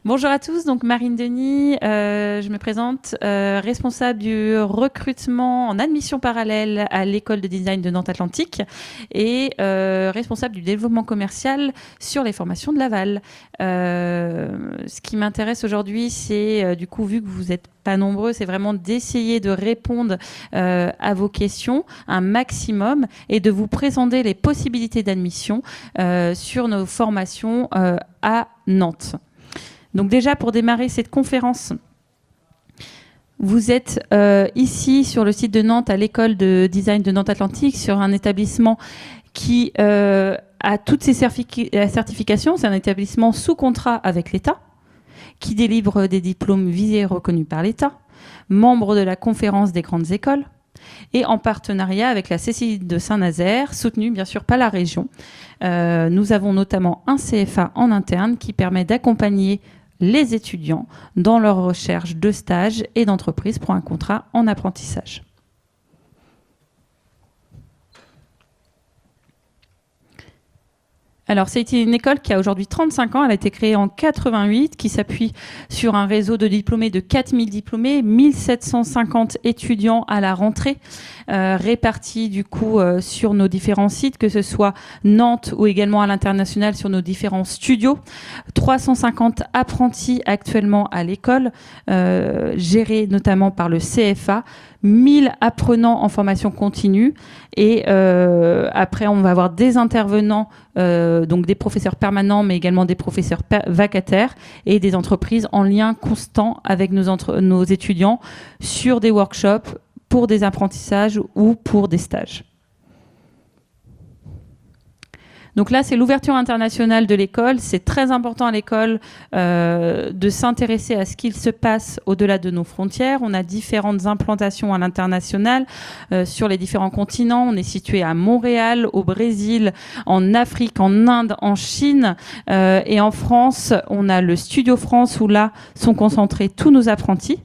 Bonjour à tous, donc Marine Denis, je me présente, responsable du recrutement en admission parallèle à l'école de design de Nantes Atlantique et responsable du développement commercial sur les formations de Laval. Ce qui m'intéresse aujourd'hui, c'est du coup, vu que vous n'êtes pas nombreux, c'est vraiment d'essayer de répondre à vos questions un maximum et de vous présenter les possibilités d'admission sur nos formations à Nantes. Donc déjà, pour démarrer cette conférence, vous êtes ici sur le site de Nantes, à l'école de design de Nantes Atlantique, sur un établissement qui a toutes ses certifications. C'est un établissement sous contrat avec l'État, qui délivre des diplômes visés et reconnus par l'État, membre de la conférence des grandes écoles, et en partenariat avec la CCI de Saint-Nazaire, soutenu bien sûr par la région. Nous avons notamment un CFA en interne qui permet d'accompagner les étudiants dans leur recherche de stage et d'entreprise pour un contrat en apprentissage. Alors, c'est une école qui a aujourd'hui 35 ans. Elle a été créée en 88, qui s'appuie sur un réseau de diplômés de 4000 diplômés, 1750 étudiants à la rentrée, répartis du coup sur nos différents sites, que ce soit Nantes ou également à l'international sur nos différents studios. 350 apprentis actuellement à l'école, gérés notamment par le CFA. 1000 apprenants en formation continue et après on va avoir des intervenants, donc des professeurs permanents mais également des professeurs vacataires et des entreprises en lien constant avec nos étudiants sur des workshops pour des apprentissages ou pour des stages. Donc là, c'est l'ouverture internationale de l'école. C'est très important à l'école de s'intéresser à ce qu'il se passe au-delà de nos frontières. On a différentes implantations à l'international sur les différents continents. On est situé à Montréal, au Brésil, en Afrique, en Inde, en Chine et en France. On a le Studio France où là sont concentrés tous nos apprentis.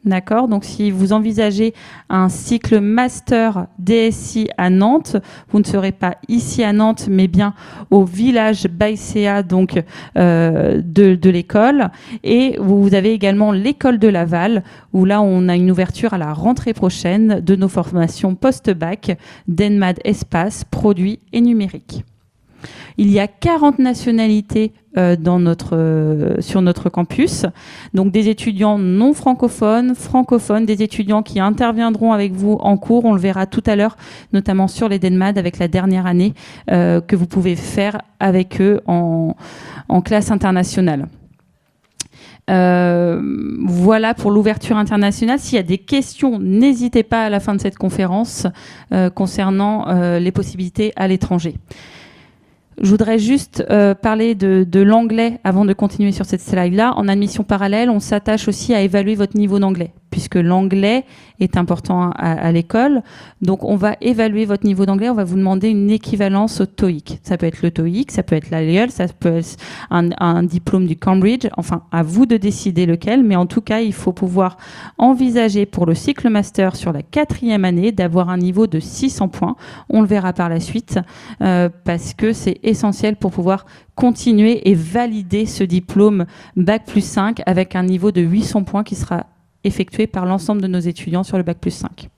D'accord, donc si vous envisagez un cycle master DSI à Nantes, vous ne serez pas ici à Nantes, mais bien au village Baïséa, donc de l'école. Et vous avez également l'école de Laval, où là on a une ouverture à la rentrée prochaine de nos formations post-bac, d'ENMAD espace, produits et numérique. Il y a 40 nationalités sur notre campus, donc des étudiants non francophones, francophones, des étudiants qui interviendront avec vous en cours, on le verra tout à l'heure, notamment sur les DENMAD avec la dernière année que vous pouvez faire avec eux en classe internationale. Voilà pour l'ouverture internationale. S'il y a des questions, n'hésitez pas à la fin de cette conférence concernant les possibilités à l'étranger. Je voudrais juste parler de l'anglais avant de continuer sur cette slide-là. En admission parallèle, on s'attache aussi à évaluer votre niveau d'anglais, puisque l'anglais est important à l'école. Donc, on va évaluer votre niveau d'anglais. On va vous demander une équivalence au TOEIC. Ça peut être le TOEIC, ça peut être l'IELTS, ça peut être un diplôme du Cambridge. Enfin, à vous de décider lequel. Mais en tout cas, il faut pouvoir envisager pour le cycle master sur la 4e année d'avoir un niveau de 600 points. On le verra par la suite parce que c'est essentiel pour pouvoir continuer et valider ce diplôme Bac plus 5 avec un niveau de 800 points qui sera effectué par l'ensemble de nos étudiants sur le Bac plus 5.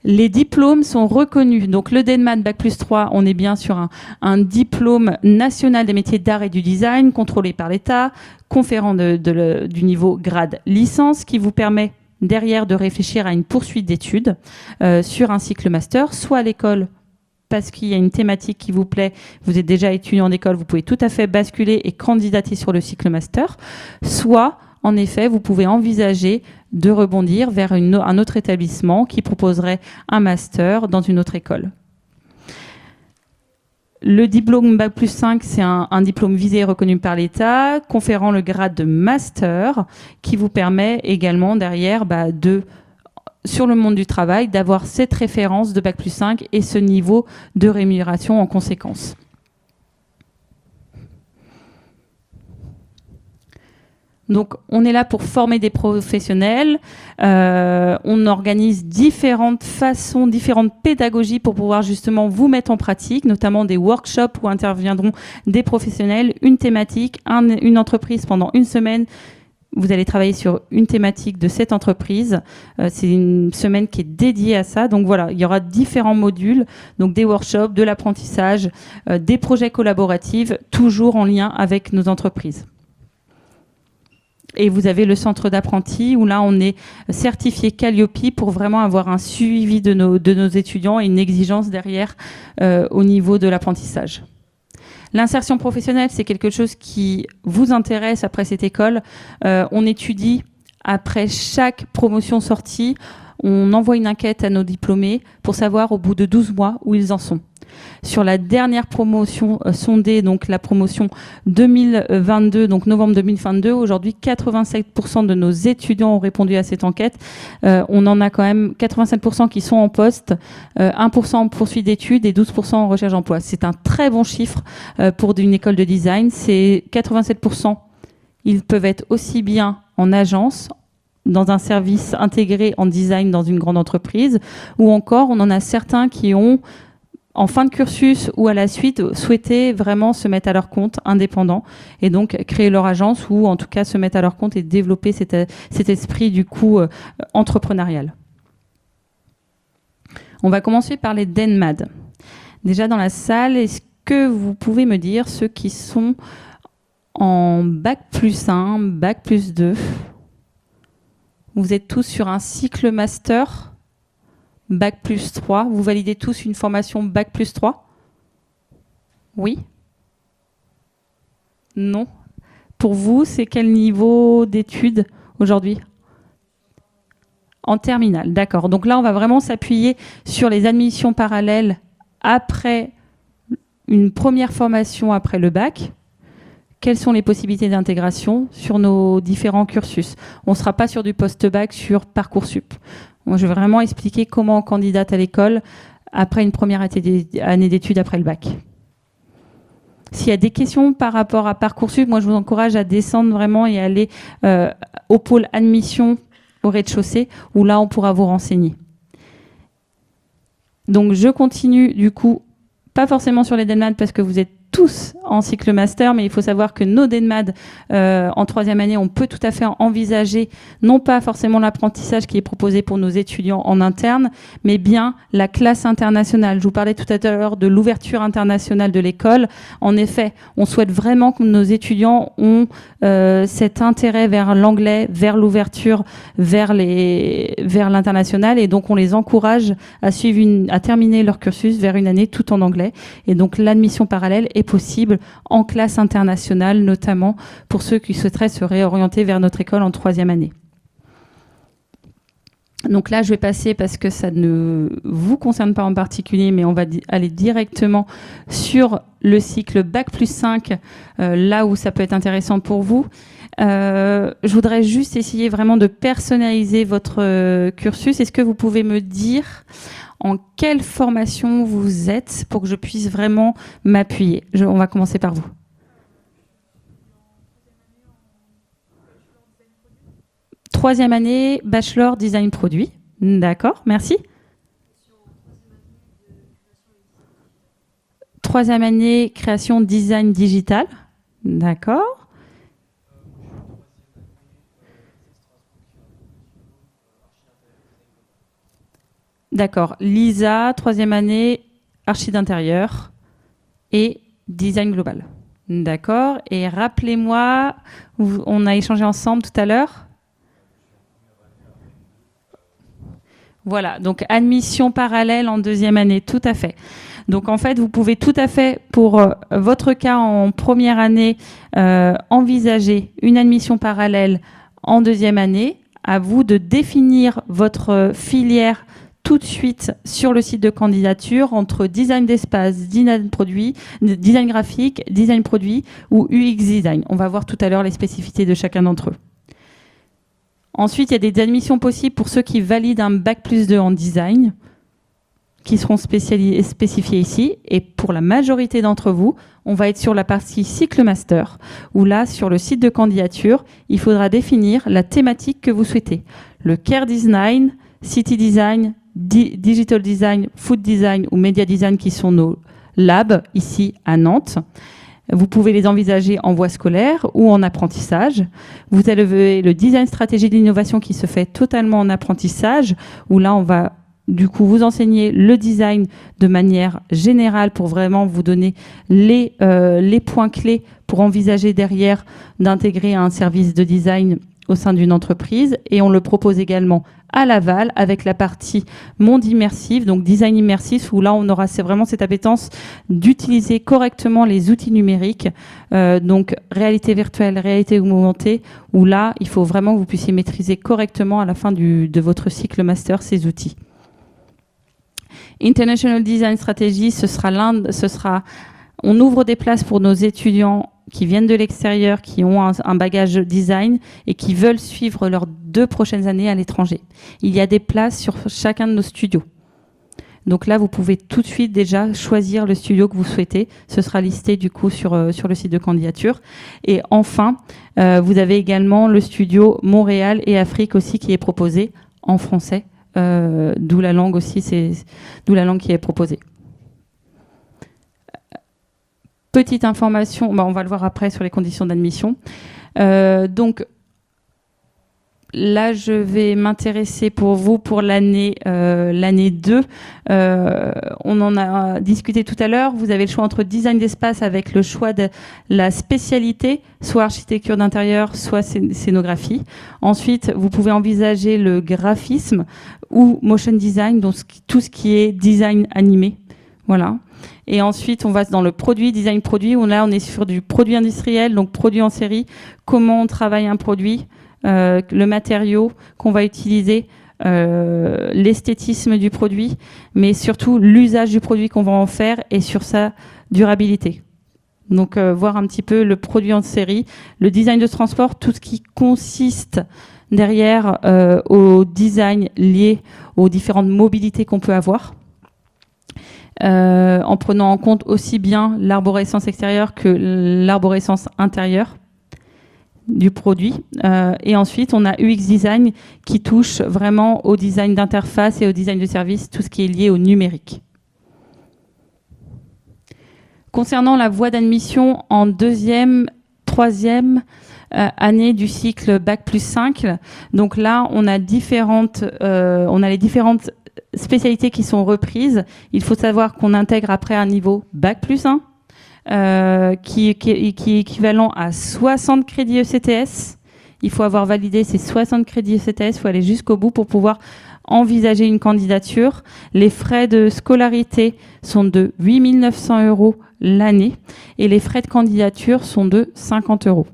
Les diplômes sont reconnus. Donc le DENMAD Bac plus 3, on est bien sur un diplôme national des métiers d'art et du design contrôlé par l'État, conférant du niveau grade licence qui vous permet derrière de réfléchir à une poursuite d'études sur un cycle master, soit à l'école parce qu'il y a une thématique qui vous plaît, vous êtes déjà étudiant d'école, vous pouvez tout à fait basculer et candidater sur le cycle master, soit en effet, vous pouvez envisager de rebondir vers un autre établissement qui proposerait un master dans une autre école. Le diplôme Bac plus 5, c'est un diplôme visé et reconnu par l'État, conférant le grade de master, qui vous permet également derrière sur le monde du travail, d'avoir cette référence de Bac plus 5 et ce niveau de rémunération en conséquence. Donc, on est là pour former des professionnels. On organise différentes façons, différentes pédagogies pour pouvoir justement vous mettre en pratique, notamment des workshops où interviendront des professionnels, une thématique, une entreprise pendant une semaine. Vous allez travailler sur une thématique de cette entreprise. C'est une semaine qui est dédiée à ça. Donc voilà, il y aura différents modules, donc des workshops, de l'apprentissage, des projets collaboratifs, toujours en lien avec nos entreprises. Et vous avez le centre d'apprentis où là, on est certifié Calliope pour vraiment avoir un suivi de nos étudiants et une exigence derrière au niveau de l'apprentissage. L'insertion professionnelle, c'est quelque chose qui vous intéresse après cette école. On étudie après chaque promotion sortie. On envoie une enquête à nos diplômés pour savoir au bout de 12 mois où ils en sont. Sur la dernière promotion sondée, donc la promotion 2022, donc novembre 2022, aujourd'hui 87% de nos étudiants ont répondu à cette enquête. On en a quand même 87% qui sont en poste, 1% en poursuite d'études et 12% en recherche d'emploi. C'est un très bon chiffre pour une école de design. C'est 87%. Ils peuvent être aussi bien en agence, dans un service intégré en design dans une grande entreprise, ou encore on en a certains qui ont en fin de cursus ou à la suite, souhaiter vraiment se mettre à leur compte indépendant et donc créer leur agence ou en tout cas se mettre à leur compte et développer cet esprit du coup entrepreneurial. On va commencer par les DenMad. Déjà dans la salle, est-ce que vous pouvez me dire ceux qui sont en Bac+1, Bac+2 ? Vous êtes tous sur un cycle master Bac+3, vous validez tous une formation Bac+3 ? Oui ? Non ? Pour vous, c'est quel niveau d'études aujourd'hui ? En terminale, d'accord. Donc là, on va vraiment s'appuyer sur les admissions parallèles après une première formation après le bac. Quelles sont les possibilités d'intégration sur nos différents cursus ? On ne sera pas sur du post-bac, sur Parcoursup. Moi, je vais vraiment expliquer comment on candidate à l'école après une première année d'études après le bac. S'il y a des questions par rapport à Parcoursup, moi, je vous encourage à descendre vraiment et aller au pôle admission au rez-de-chaussée, où là, on pourra vous renseigner. Donc, je continue, du coup, pas forcément sur les DenMad parce que vous êtes tous en cycle master, mais il faut savoir que nos DenMad en troisième année, on peut tout à fait envisager non pas forcément l'apprentissage qui est proposé pour nos étudiants en interne, mais bien la classe internationale. Je vous parlais tout à l'heure de l'ouverture internationale de l'école. En effet, on souhaite vraiment que nos étudiants ont cet intérêt vers l'anglais, vers l'ouverture, vers l'international, et donc on les encourage à à terminer leur cursus vers une année tout en anglais. Et donc l'admission parallèle est possible en classe internationale, notamment pour ceux qui souhaiteraient se réorienter vers notre école en troisième année. Donc là, je vais passer parce que ça ne vous concerne pas en particulier, mais on va aller directement sur le cycle Bac+5, là où ça peut être intéressant pour vous. Je voudrais juste essayer vraiment de personnaliser votre cursus. Est-ce que vous pouvez me dire en quelle formation vous êtes pour que je puisse vraiment m'appuyer ? On va commencer par vous. Troisième année, bachelor design produit. D'accord, merci. Troisième année, création design digital. D'accord. D'accord. Lisa, troisième année, archi d'intérieur et design global. D'accord. Et rappelez-moi, on a échangé ensemble tout à l'heure. Voilà, donc admission parallèle en deuxième année, tout à fait. Donc en fait, vous pouvez tout à fait, pour votre cas en première année, envisager une admission parallèle en deuxième année. À vous de définir votre filière tout de suite sur le site de candidature entre design d'espace, design produit, design graphique, design produit ou UX design. On va voir tout à l'heure les spécificités de chacun d'entre eux. Ensuite, il y a des admissions possibles pour ceux qui valident un Bac+2 en design, qui seront spécifiés ici. Et pour la majorité d'entre vous, on va être sur la partie cycle master, où là, sur le site de candidature, il faudra définir la thématique que vous souhaitez. Le care design, city design, digital design, food design ou media design qui sont nos labs ici à Nantes. Vous pouvez les envisager en voie scolaire ou en apprentissage. Vous avez le design stratégie de l'innovation qui se fait totalement en apprentissage, où là, on va du coup vous enseigner le design de manière générale pour vraiment vous donner les points clés pour envisager derrière d'intégrer un service de design au sein d'une entreprise. Et on le propose également à l'aval avec la partie monde immersif, donc design immersif, où là on aura vraiment cette appétence d'utiliser correctement les outils numériques, donc réalité virtuelle, réalité augmentée, où là il faut vraiment que vous puissiez maîtriser correctement à la fin de votre cycle master ces outils. International Design Strategy, on ouvre des places pour nos étudiants qui viennent de l'extérieur, qui ont un bagage design et qui veulent suivre leurs 2 prochaines années à l'étranger. Il y a des places sur chacun de nos studios. Donc là, vous pouvez tout de suite déjà choisir le studio que vous souhaitez. Ce sera listé du coup sur le site de candidature. Et enfin, vous avez également le studio Montréal et Afrique aussi qui est proposé en français. D'où la langue aussi, d'où la langue qui est proposée. Petite information, on va le voir après sur les conditions d'admission. Donc là, je vais m'intéresser pour vous pour l'année 2. On en a discuté tout à l'heure. Vous avez le choix entre design d'espace avec le choix de la spécialité, soit architecture d'intérieur, soit scénographie. Ensuite, vous pouvez envisager le graphisme ou motion design, donc tout ce qui est design animé. Voilà. Et ensuite, on va dans le produit, design produit, où là, on est sur du produit industriel, donc produit en série. Comment on travaille un produit, le matériau qu'on va utiliser, l'esthétisme du produit, mais surtout l'usage du produit qu'on va en faire et sur sa durabilité. Donc, voir un petit peu le produit en série, le design de transport, tout ce qui consiste derrière au design lié aux différentes mobilités qu'on peut avoir. En prenant en compte aussi bien l'arborescence extérieure que l'arborescence intérieure du produit. Et ensuite, on a UX Design qui touche vraiment au design d'interface et au design de service, tout ce qui est lié au numérique. Concernant la voie d'admission en 2e, 3e année du cycle Bac+5, donc là, on a les différentes spécialités qui sont reprises. Il faut savoir qu'on intègre après un niveau Bac+1 qui est équivalent à 60 crédits ECTS. Il faut avoir validé ces 60 crédits ECTS, il faut aller jusqu'au bout pour pouvoir envisager une candidature. Les frais de scolarité sont de 8 900 € l'année et les frais de candidature sont de 50 €.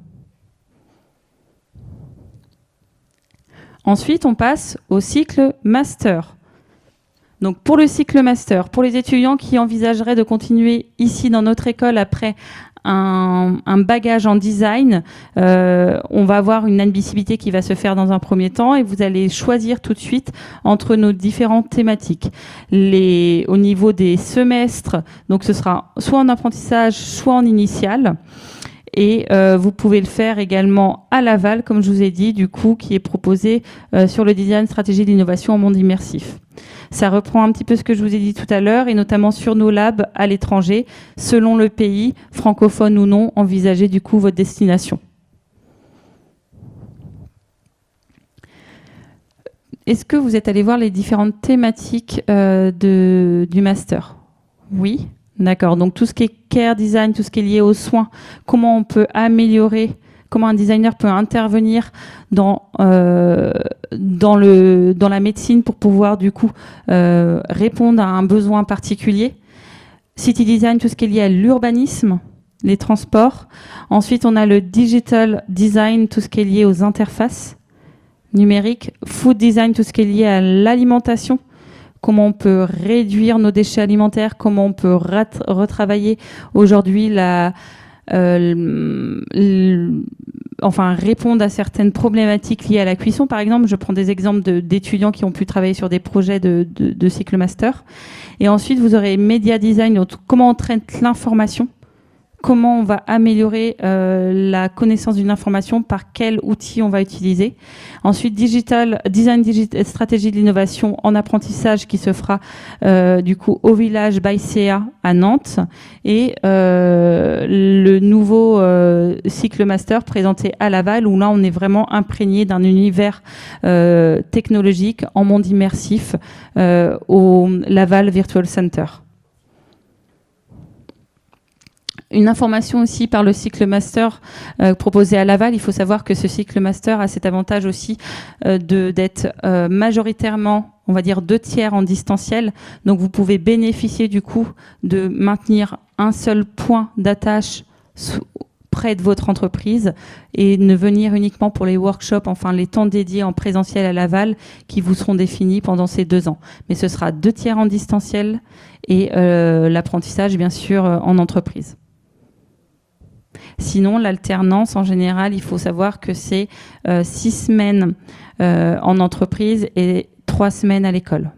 Ensuite, on passe au cycle master. Donc pour le cycle master, pour les étudiants qui envisageraient de continuer ici dans notre école après un bagage en design, on va avoir une admissibilité qui va se faire dans un premier temps et vous allez choisir tout de suite entre nos différentes thématiques. Au niveau des semestres, donc ce sera soit en apprentissage, soit en initial. Et vous pouvez le faire également à l'aval, comme je vous ai dit, du coup, qui est proposé sur le design stratégie d'innovation en monde immersif. Ça reprend un petit peu ce que je vous ai dit tout à l'heure, et notamment sur nos labs à l'étranger, selon le pays, francophone ou non, envisagez du coup votre destination. Est-ce que vous êtes allé voir les différentes thématiques du master? Oui. D'accord, donc tout ce qui est care design, tout ce qui est lié aux soins, comment on peut améliorer, comment un designer peut intervenir dans la médecine pour pouvoir du coup répondre à un besoin particulier. City design, tout ce qui est lié à l'urbanisme, les transports. Ensuite, on a le digital design, tout ce qui est lié aux interfaces numériques. Food design, tout ce qui est lié à l'alimentation. Comment on peut réduire nos déchets alimentaires, comment on peut retravailler aujourd'hui répondent à certaines problématiques liées à la cuisson. Par exemple, je prends des exemples d'étudiants qui ont pu travailler sur des projets de cycle master. Et ensuite, vous aurez Media Design, donc comment on traite l'information, comment on va améliorer la connaissance d'une information, par quel outil on va utiliser. Ensuite, stratégie de l'innovation en apprentissage qui se fera du coup au village Baïséa à Nantes. Et le nouveau cycle master présenté à Laval, où là on est vraiment imprégné d'un univers technologique en monde immersif au Laval Virtual Center. Une information aussi par le cycle master proposé à Laval. Il faut savoir que ce cycle master a cet avantage aussi d'être majoritairement, on va dire, 2/3 en distanciel. Donc vous pouvez bénéficier du coup de maintenir un seul point d'attache près de votre entreprise et ne venir uniquement pour les workshops, enfin les temps dédiés en présentiel à Laval qui vous seront définis pendant ces 2 ans. Mais ce sera 2/3 en distanciel et l'apprentissage bien sûr en entreprise. Sinon, l'alternance, en général, il faut savoir que c'est 6 semaines en entreprise et 3 semaines à l'école.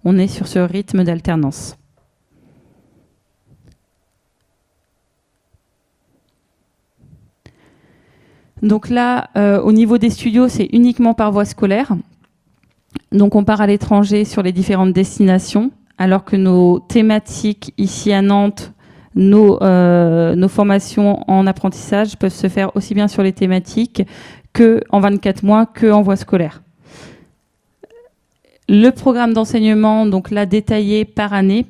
On est sur ce rythme d'alternance. Donc là, au niveau des studios, c'est uniquement par voie scolaire. Donc on part à l'étranger sur les différentes destinations, alors que nos thématiques ici à Nantes, nos formations en apprentissage peuvent se faire aussi bien sur les thématiques qu'en 24 mois, qu'en voie scolaire. Le programme d'enseignement, donc là détaillé par année.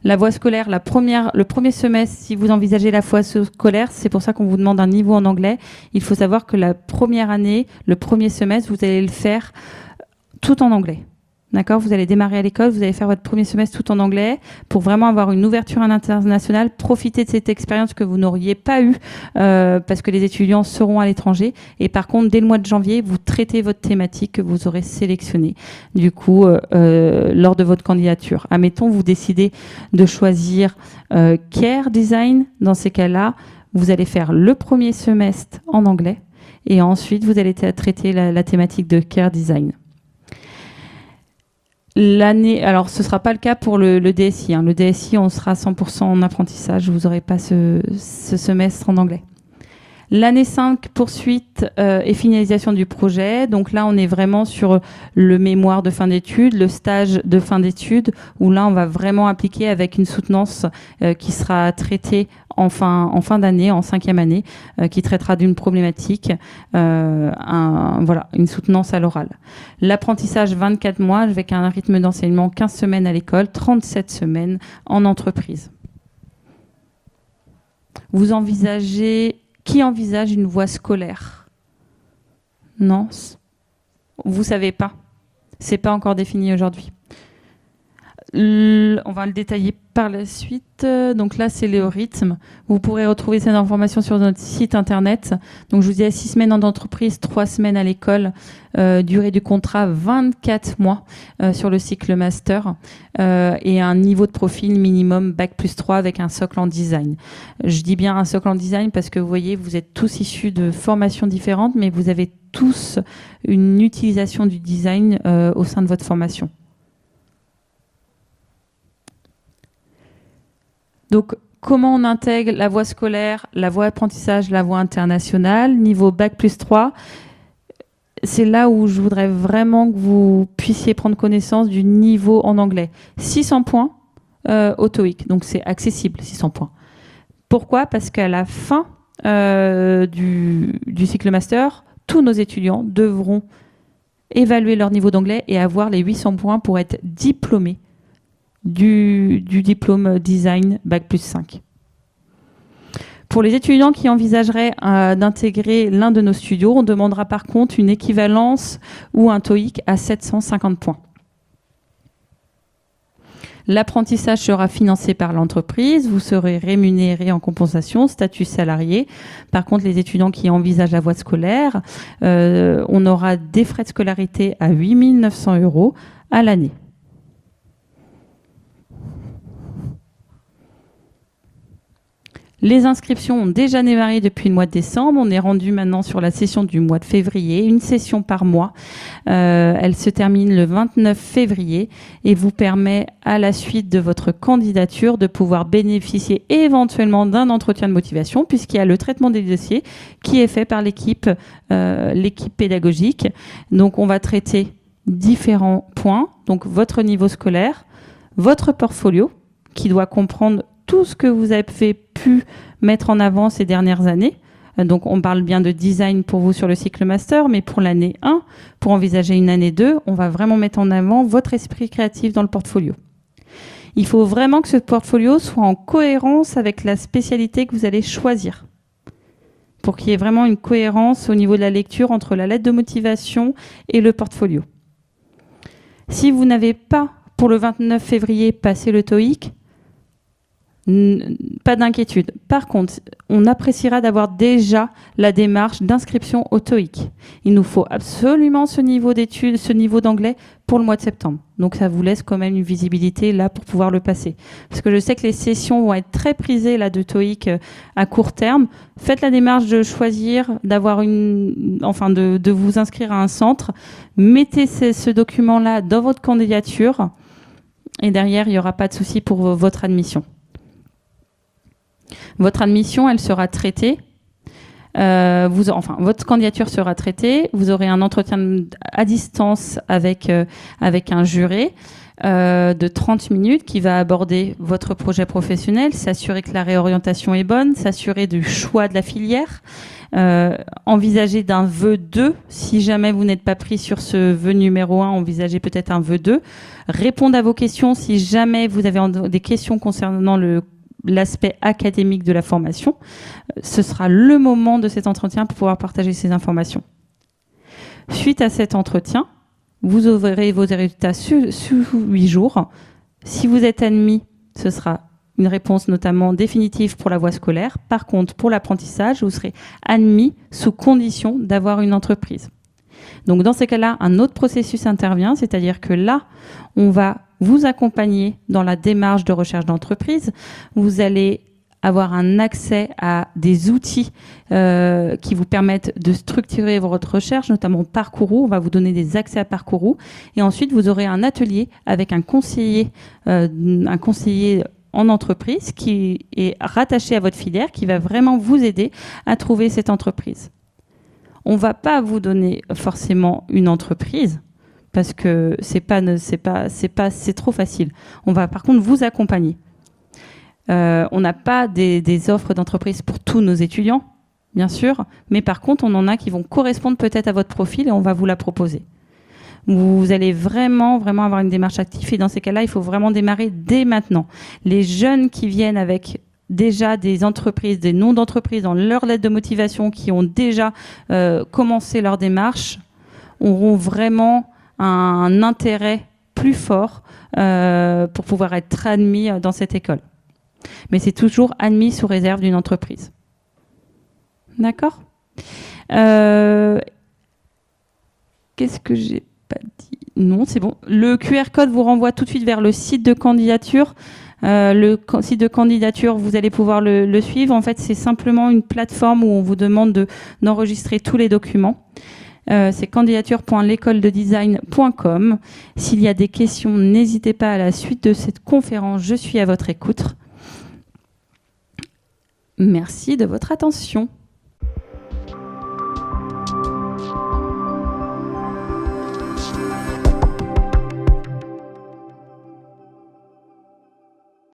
La voie scolaire, le premier semestre, si vous envisagez la voie scolaire, c'est pour ça qu'on vous demande un niveau en anglais. Il faut savoir que la première année, le premier semestre, vous allez le faire tout en anglais. D'accord ? Vous allez démarrer à l'école, vous allez faire votre premier semestre tout en anglais pour vraiment avoir une ouverture à l'international, profiter de cette expérience que vous n'auriez pas eue parce que les étudiants seront à l'étranger. Et par contre, dès le mois de janvier, vous traitez votre thématique que vous aurez sélectionnée du coup lors de votre candidature. Admettons, vous décidez de choisir Care Design. Dans ces cas-là, vous allez faire le premier semestre en anglais et ensuite vous allez traiter la thématique de Care Design. L'année, alors ce ne sera pas le cas pour le DSI. Le DSI, on sera 100% en apprentissage. Vous n'aurez pas ce semestre en anglais. L'année 5, poursuite et finalisation du projet. Donc là, on est vraiment sur le mémoire de fin d'études, le stage de fin d'études, où là, on va vraiment appliquer avec une soutenance qui sera traitée en fin d'année, en 5e année, qui traitera d'une problématique, voilà, une soutenance à l'oral. L'apprentissage 24 mois avec un rythme d'enseignement 15 semaines à l'école, 37 semaines en entreprise. Qui envisage une voie scolaire? Non, vous savez pas. C'est pas encore défini aujourd'hui. On va le détailler par la suite. Donc là, c'est le rythme. Vous pourrez retrouver cette information sur notre site internet. Donc je vous disais 6 semaines en entreprise, 3 semaines à l'école. Durée du contrat 24 mois sur le cycle master et un niveau de profil minimum Bac+3 avec un socle en design. Je dis bien un socle en design parce que vous voyez, vous êtes tous issus de formations différentes, mais vous avez tous une utilisation du design au sein de votre formation. Donc, comment on intègre la voie scolaire, la voie apprentissage, la voie internationale, niveau Bac+3 ? C'est là où je voudrais vraiment que vous puissiez prendre connaissance du niveau en anglais. 600 points au TOEIC, donc c'est accessible, 600 points. Pourquoi ? Parce qu'à la fin du cycle master, tous nos étudiants devront évaluer leur niveau d'anglais et avoir les 800 points pour être diplômés du diplôme design Bac+5. Pour les étudiants qui envisageraient d'intégrer l'un de nos studios, on demandera par contre une équivalence ou un TOEIC à 750 points. L'apprentissage sera financé par l'entreprise, vous serez rémunéré en compensation, statut salarié. Par contre, les étudiants qui envisagent la voie scolaire, on aura des frais de scolarité à 8 900 € à l'année. Les inscriptions ont déjà démarré depuis le mois de décembre. On est rendu maintenant sur la session du mois de février, une session par mois. Elle se termine le 29 février et vous permet à la suite de votre candidature de pouvoir bénéficier éventuellement d'un entretien de motivation puisqu'il y a le traitement des dossiers qui est fait par l'équipe pédagogique. Donc on va traiter différents points. Donc votre niveau scolaire, votre portfolio qui doit comprendre tout ce que vous avez pu mettre en avant ces dernières années. Donc, on parle bien de design pour vous sur le cycle master, mais pour l'année 1, pour envisager une année 2, on va vraiment mettre en avant votre esprit créatif dans le portfolio. Il faut vraiment que ce portfolio soit en cohérence avec la spécialité que vous allez choisir, pour qu'il y ait vraiment une cohérence au niveau de la lecture entre la lettre de motivation et le portfolio. Si vous n'avez pas, pour le 29 février, passé le TOEIC, pas d'inquiétude. Par contre, on appréciera d'avoir déjà la démarche d'inscription au TOEIC. Il nous faut absolument ce niveau d'études, ce niveau d'anglais pour le mois de septembre. Donc ça vous laisse quand même une visibilité là pour pouvoir le passer. Parce que je sais que les sessions vont être très prisées là de TOEIC à court terme. Faites la démarche de choisir, de vous inscrire à un centre. Mettez ce document-là dans votre candidature et derrière, il n'y aura pas de souci pour votre admission. Votre admission, elle sera traitée. Votre candidature sera traitée. Vous aurez un entretien à distance avec un juré de 30 minutes qui va aborder votre projet professionnel, s'assurer que la réorientation est bonne, s'assurer du choix de la filière, envisager d'un vœu 2. Si jamais vous n'êtes pas pris sur ce vœu numéro 1, envisagez peut-être un vœu 2. Répondre à vos questions si jamais vous avez des questions concernant l'aspect académique de la formation. Ce sera le moment de cet entretien pour pouvoir partager ces informations. Suite à cet entretien, vous aurez vos résultats sous 8 jours. Si vous êtes admis, ce sera une réponse notamment définitive pour la voie scolaire. Par contre, pour l'apprentissage, vous serez admis sous condition d'avoir une entreprise. Donc dans ces cas-là, un autre processus intervient, c'est-à-dire que là, on va vous accompagner dans la démarche de recherche d'entreprise. Vous allez avoir un accès à des outils qui vous permettent de structurer votre recherche, notamment Parcourou. On va vous donner des accès à Parcourou. Et ensuite, vous aurez un atelier avec un conseiller en entreprise qui est rattaché à votre filière, qui va vraiment vous aider à trouver cette entreprise. On ne va pas vous donner forcément une entreprise parce que c'est trop facile. On va par contre vous accompagner. On n'a pas des offres d'entreprise pour tous nos étudiants, bien sûr, mais par contre, on en a qui vont correspondre peut-être à votre profil et on va vous la proposer. Vous allez vraiment avoir une démarche active et dans ces cas-là, il faut vraiment démarrer dès maintenant. Les jeunes qui viennent avec déjà des entreprises, des noms d'entreprises dans leur lettre de motivation qui ont déjà commencé leur démarche auront vraiment un intérêt plus fort pour pouvoir être admis dans cette école. Mais c'est toujours admis sous réserve d'une entreprise. D'accord ? Qu'est-ce que j'ai pas dit ? Non, c'est bon. Le QR code vous renvoie tout de suite vers le site de candidature. Le site de candidature, vous allez pouvoir le suivre. En fait, c'est simplement une plateforme où on vous demande d'enregistrer tous les documents. C'est candidature.l'écolededesign.com. S'il y a des questions, n'hésitez pas à la suite de cette conférence. Je suis à votre écoute. Merci de votre attention.